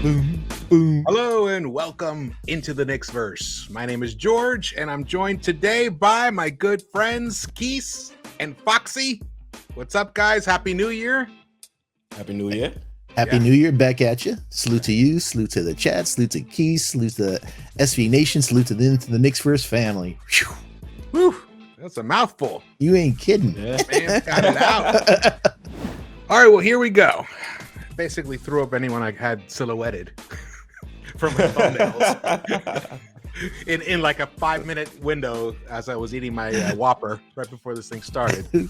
Boom, boom. Hello and welcome into the Knicks-Verse. My name is George, and I'm joined today by my good friends Quis and Foxy. What's up, guys? Happy New Year! Happy New Year! Happy New Year back at you. Salute to you, salute to the chat, salute to Keys, salute to SV Nation, salute to the Knicks-Verse family. Whew. Whew, that's a mouthful. You ain't kidding. Yeah. Man, got it out. All right, well, here we go. Basically threw up anyone I had silhouetted from my thumbnails in like a 5-minute window as I was eating my Whopper right before this thing started.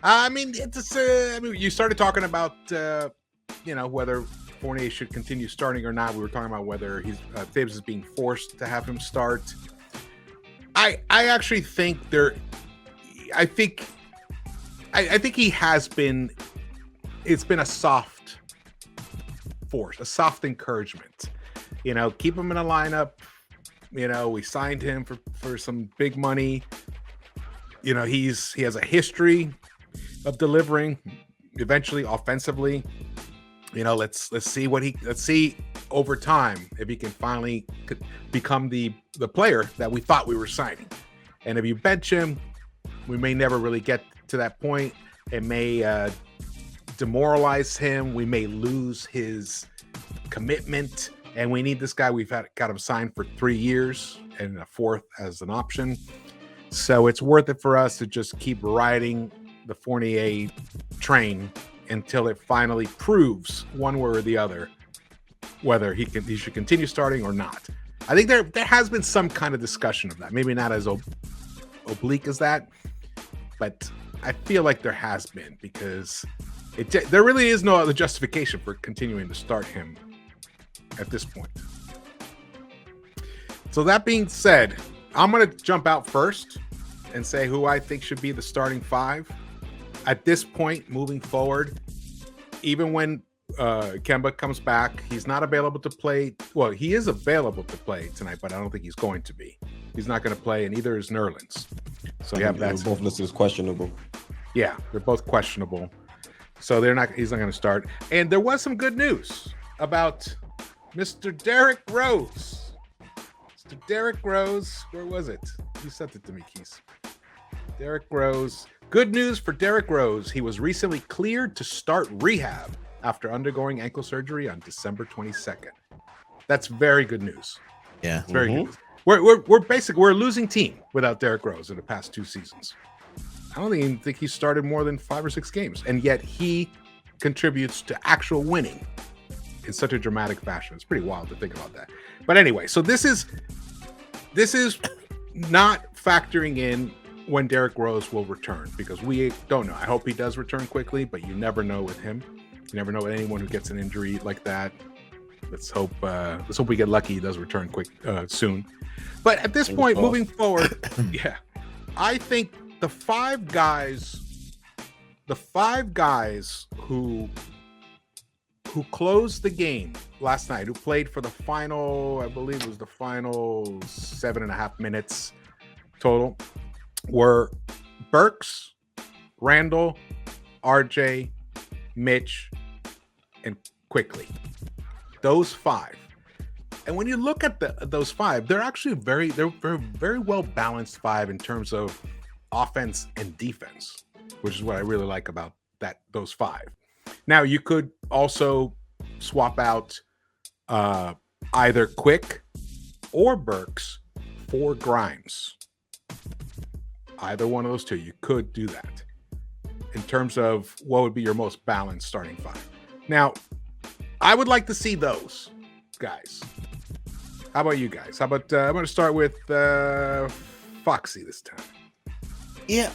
I mean, you started talking about whether Fournier should continue starting or not. We were talking about whether Thibs is being forced to have him start. I actually think I think he has been. It's been a soft force, a soft encouragement. Keep him in a lineup. We signed him for some big money. He has a history of delivering eventually offensively. Let's see over time if he can finally become the player that we thought we were signing. And if you bench him, we may never really get to that point. It may demoralize him. We may lose his commitment, and we need this guy. We've got him signed for 3 years and a fourth as an option. So it's worth it for us to just keep riding the Fournier train until it finally proves one way or the other whether he should continue starting or not. I think there has been some kind of discussion of that. Maybe not as oblique as that, but I feel like there has been, because there really is no other justification for continuing to start him at this point. So that being said, I'm going to jump out first and say who I think should be the starting five. At this point, moving forward, even when Kemba comes back, he's not available to play. Well, he is available to play tonight, but I don't think he's going to be. He's not going to play, and either is Nerlens. So you have that. Both listed as questionable. Yeah, they're both questionable. So he's not going to start. And there was some good news about Mr. Derrick Rose. Mr. Derrick Rose, where was it? You sent it to me, Keys. Derrick Rose. Good news for Derrick Rose. He was recently cleared to start rehab after undergoing ankle surgery on December 22nd. That's very good news. Yeah. It's very good news. We're a losing team without Derrick Rose in the past 2 seasons. I don't even think he started more than 5 or 6 games, and yet he contributes to actual winning in such a dramatic fashion. It's pretty wild to think about that. But anyway, so this is not factoring in when Derrick Rose will return, because we don't know. I hope he does return quickly, but you never know with him. You never know with anyone who gets an injury like that. Let's hope we get lucky. He does return soon. But at this point, moving forward, yeah, I think the five guys who closed the game last night, who played for the final, I believe it was the final 7.5 minutes total, were Burks, Randall, RJ, Mitch, and Quickly. Those 5. And when you look at those 5, they're actually very well balanced 5 in terms of offense and defense, which is what I really like about those 5. Now you could also swap out either Quick or Burks for Grimes. Either one of those two, you could do that in terms of what would be your most balanced starting 5. Now, I would like to see those guys. How about you guys? How about I'm going to start with Foxy this time. Yeah,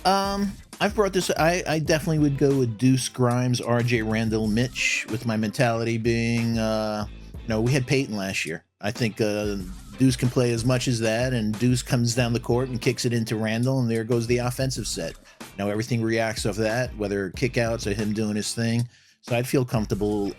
I've brought this. I definitely would go with Deuce, Grimes, RJ, Randall, Mitch, with my mentality being, we had Peyton last year. I think Deuce can play as much as that, and Deuce comes down the court and kicks it into Randall, and there goes the offensive set. Everything reacts off that, whether kickouts or him doing his thing. So I'd feel comfortable.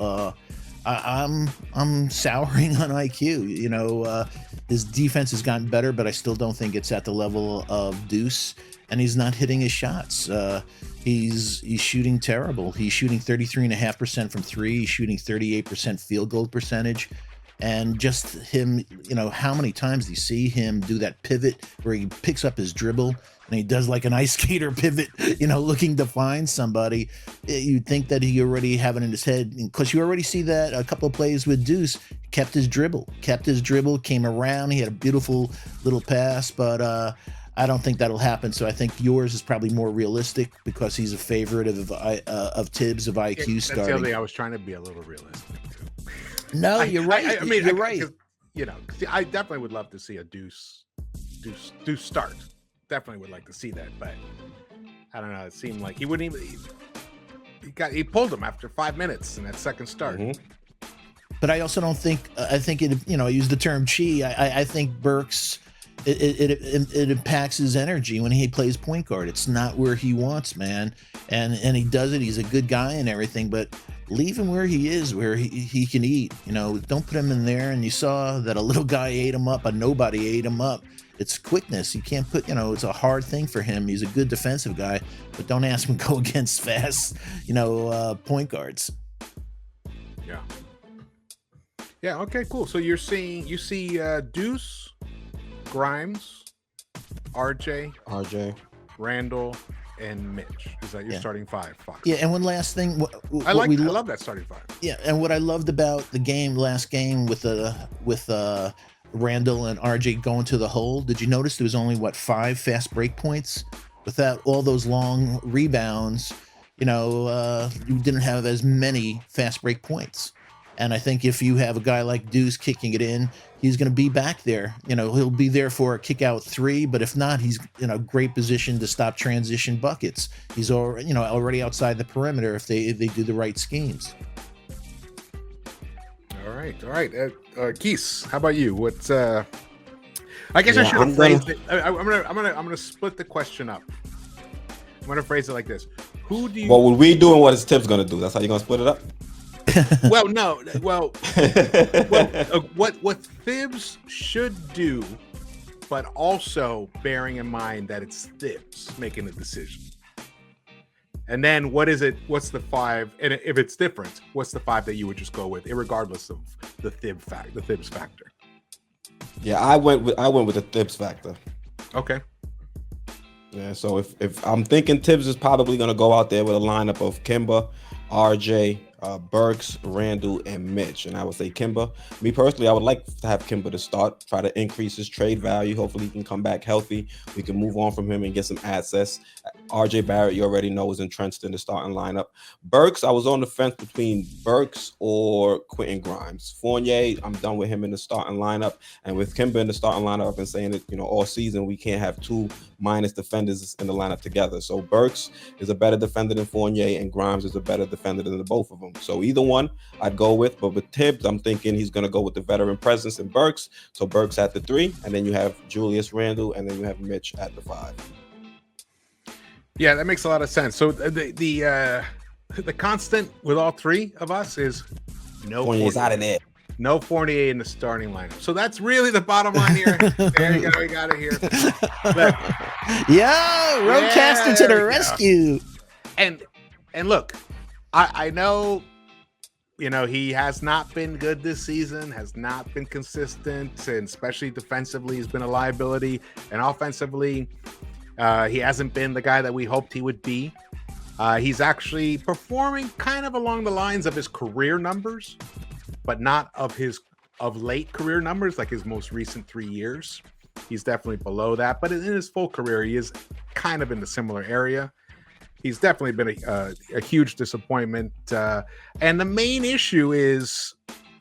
I'm souring on IQ. His defense has gotten better, but I still don't think it's at the level of Deuce. and he's not hitting his shots. He's shooting terrible. He's shooting 33.5% from three. He's shooting 38% field goal percentage. And just him, how many times do you see him do that pivot where he picks up his dribble and he does like an ice skater pivot, looking to find somebody? You'd think that he already have it in his head, because you already see that a couple of plays with Deuce, kept his dribble, came around. He had a beautiful little pass, but I don't think that'll happen. So I think yours is probably more realistic because he's a favorite of Thibs, of IQ starting. That's the other, I was trying to be a little realistic too. No, you're right. You're right. I definitely would love to see a Deuce start. Definitely would like to see that, but I don't know. It seemed like he wouldn't even. He pulled him after 5 minutes in that second start. Mm-hmm. But I also don't think. I think it. I use the term chi. I think Burks. It impacts his energy when he plays point guard. It's not where he wants, man. And he does it. He's a good guy and everything, but leave him where he is, where he can eat. Don't put him in there. And you saw that a little guy ate him up, a nobody ate him up. It's quickness. You can't put, it's a hard thing for him. He's a good defensive guy, but don't ask him to go against fast, point guards. Yeah. Yeah. Okay. Cool. So you see Deuce, Grimes, RJ, Randall, and Mitch. Is that your starting five, Fox? Yeah, and one last thing. I love that starting five. Yeah, and what I loved about the last game with Randall and RJ going to the hole, did you notice there was only 5 fast break points? Without all those long rebounds, you didn't have as many fast break points. And I think if you have a guy like Deuce kicking it in, he's going to be back there. He'll be there for a kick out 3, but if not, he's in a great position to stop transition buckets. He's already outside the perimeter if they do the right schemes. All right. Quis, how about you? What's I guess I should have phrased it. I'm gonna split the question up. I'm gonna phrase it like this: Who do you? What would we do, and what is Thibs gonna do? That's how you're gonna split it up. Well, no. Well, what Thibs should do, but also bearing in mind that it's Thibs making the decision. And then what is it? What's the 5? And if it's different, what's the 5 that you would just go with, irregardless of the Thibs factor? Yeah, I went with the Thibs factor. Okay. Yeah, so if I'm thinking Thibs is probably gonna go out there with a lineup of Kimba, RJ, Burks, Randall, and Mitch. And I would say Kimba. Me personally, I would like to have Kimba to start, try to increase his trade value. Hopefully he can come back healthy. We can move on from him and get some access. RJ Barrett, you already know, is entrenched in the starting lineup. Burks, I was on the fence between Burks or Quentin Grimes. Fournier, I'm done with him in the starting lineup. And with Kimba in the starting lineup, I've been saying it, all season, we can't have 2 minus defenders in the lineup together. So Burks is a better defender than Fournier, and Grimes is a better defender than the both of them. So either one I'd go with, but with Thibs, I'm thinking he's going to go with the veteran presence in Burks. So Burks at the 3, and then you have Julius Randle, and then you have Mitch at the 5. Yeah, that makes a lot of sense. So the constant with all 3 of us is no Fournier's out of there. No Fournier in the starting lineup. So that's really the bottom line here. There you go. We got it here. But, Roadcaster to the rescue. And look, I know, he has not been good this season, has not been consistent, and especially defensively has been a liability. And offensively, he hasn't been the guy that we hoped he would be. He's actually performing kind of along the lines of his career numbers, but not of late career numbers, like his most recent 3 years. He's definitely below that, but in his full career, he is kind of in the similar area. He's definitely been a huge disappointment. And the main issue is,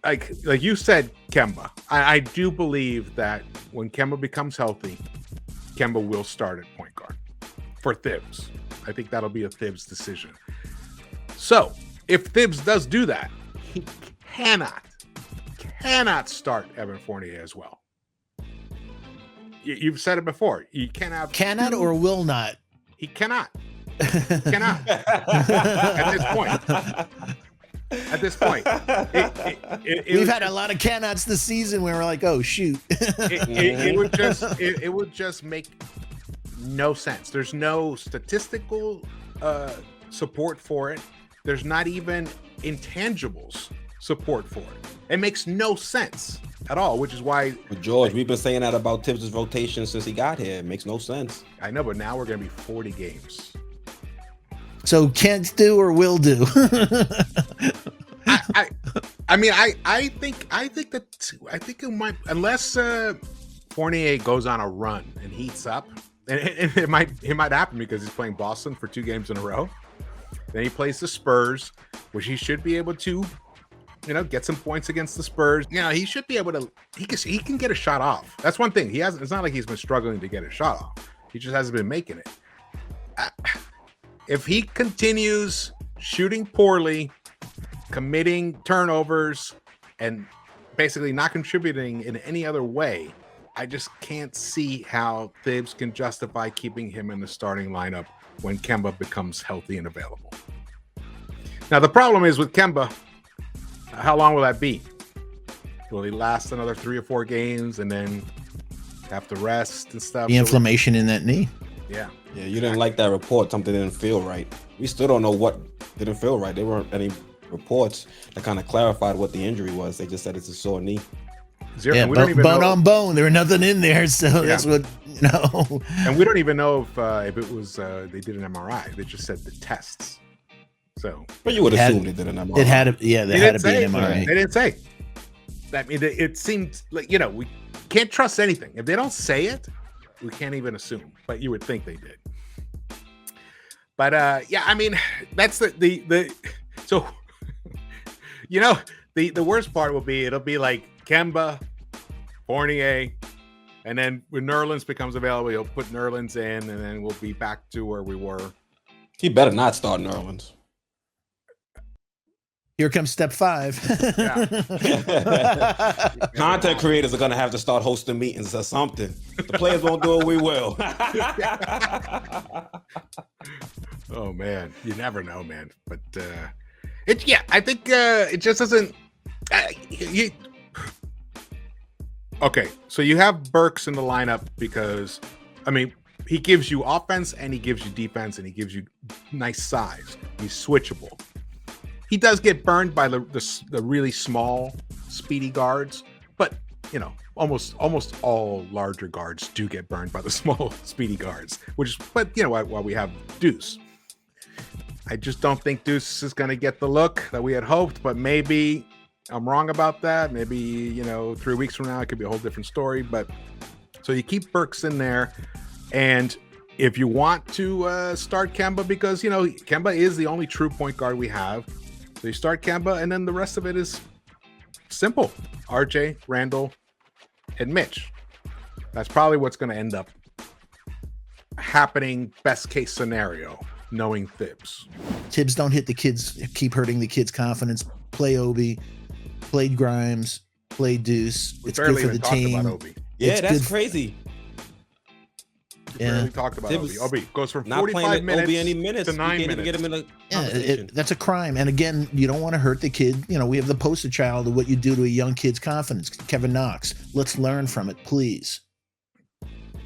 like you said, Kemba. I do believe that when Kemba becomes healthy, Kemba will start at point guard for Thibs. I think that'll be a Thibs decision. So if Thibs does do that, he cannot start Evan Fournier as well. You've said it before. You cannot or will not. He cannot. Cannot. At this point, we've had a lot of cannots this season where we're like, oh shoot. it would just make no sense. There's no statistical support for it. There's not even intangibles support for it. It makes no sense at all, which is why. But George, we've been saying that about Thibs' rotation since he got here. It makes no sense. I know, but now we're going to be 40 games. So can't do or will do. I think it might, unless Fournier goes on a run and heats up, and it might happen because he's playing Boston for 2 games in a row. Then he plays the Spurs, which he should be able to, get some points against the Spurs. He should be able to. He can get a shot off. That's one thing. He hasn't. It's not like he's been struggling to get a shot off. He just hasn't been making it. If he continues shooting poorly, committing turnovers, and basically not contributing in any other way, I just can't see how Thibs can justify keeping him in the starting lineup when Kemba becomes healthy and available. Now, the problem is with Kemba, how long will that be? Will he last another 3 or 4 games and then have to rest and stuff? The inflammation in that knee. Yeah. Yeah, you didn't like that report. Something didn't feel right. We still don't know what didn't feel right. There weren't any reports that kind of clarified what the injury was. They just said it's a sore knee. Zero. Yeah, We don't even bone know. on bone. There was nothing in there, so that's what And we don't even know if it was they did an MRI. They just said the tests. So, But you would It had- assume they did an MRI. It had to, yeah, there they had didn't to be say. an MRI. They didn't say. I mean, it seemed like we can't trust anything. If they don't say it, we can't even assume. But you would think they did. But yeah, I mean, that's the so the worst part will be it'll be like Kemba, Fournier, and then when Nerlens becomes available, he'll put Nerlens in, and then we'll be back to where we were. He better not start Nerlens. Here comes step 5. Content creators are gonna have to start hosting meetings or something. If the players won't do it, we will. Oh man, you never know, man. But I think it just doesn't. Okay, so you have Burks in the lineup because, he gives you offense and he gives you defense and he gives you nice size. He's switchable. He does get burned by the really small, speedy guards, but almost all larger guards do get burned by the small, speedy guards. But while we have Deuce, I just don't think Deuce is going to get the look that we had hoped. But maybe I'm wrong about that. Maybe 3 weeks from now it could be a whole different story. But so you keep Burks in there, and if you want to start Kemba, because Kemba is the only true point guard we have. So you start Kemba, and then the rest of it is simple. RJ, Randall, and Mitch. That's probably what's going to end up happening, best case scenario, knowing Thibs. Thibs don't hit the kids, keep hurting the kids' confidence. Play Obi, played Grimes, played Deuce. We It's barely good for even the talked team. about Obi. Yeah, It's that's good. crazy. We barely talked about Thibs Obi. Obi goes from Not 45 playing minutes Obi any minutes. to 9 We can't even minutes. get him in a Yeah, conversation. that's a crime. And again, you don't want to hurt the kid. We have the poster child of what you do to a young kid's confidence, Kevin Knox. Let's learn from it, please.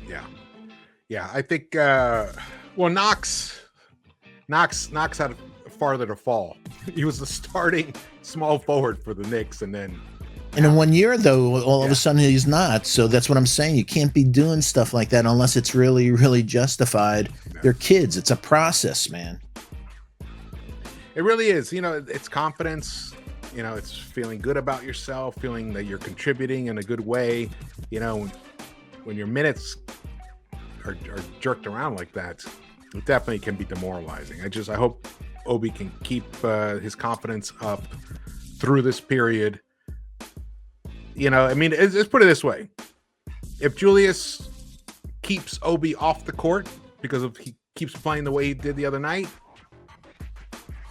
Yeah. I think Knox had farther to fall. He was the starting small forward for the Knicks, and then And in 1 year, though, all of a sudden he's not. So that's what I'm saying. You can't be doing stuff like that unless it's really, really justified. No. They're kids. It's a process, man. it really is. It's confidence. It's feeling good about yourself, feeling that you're contributing in a good way. When your minutes are jerked around like that, it definitely can be demoralizing. I hope Obi can keep his confidence up through this period. Let's put it this way. If Julius keeps Obi off the court because he keeps playing the way he did the other night,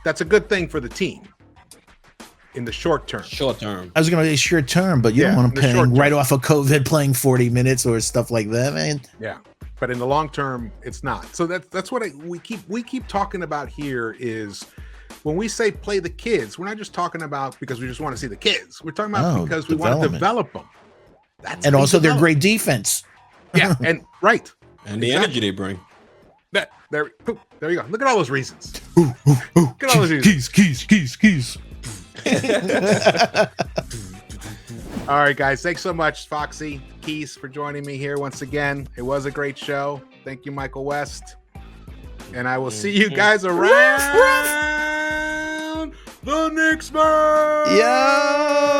that's a good thing for the team in the short term. Short term. I was going to say short term, but you don't want in him the short playing term. right off of COVID, playing 40 minutes or stuff like that, man. Yeah, but in the long term, it's not. So that's what we keep talking about here is when we say play the kids, we're not just talking about because we just want to see the kids. We're talking about because we want to develop them. And also, they're great defense. Yeah, and right. And the energy they bring. There you go. Look at all those reasons. Look at all those reasons. Keys. All right, guys. Thanks so much, Foxy, Quis, for joining me here once again. It was a great show. Thank you, Michael West. And I will see you guys around the Knicks-Verse. Yeah.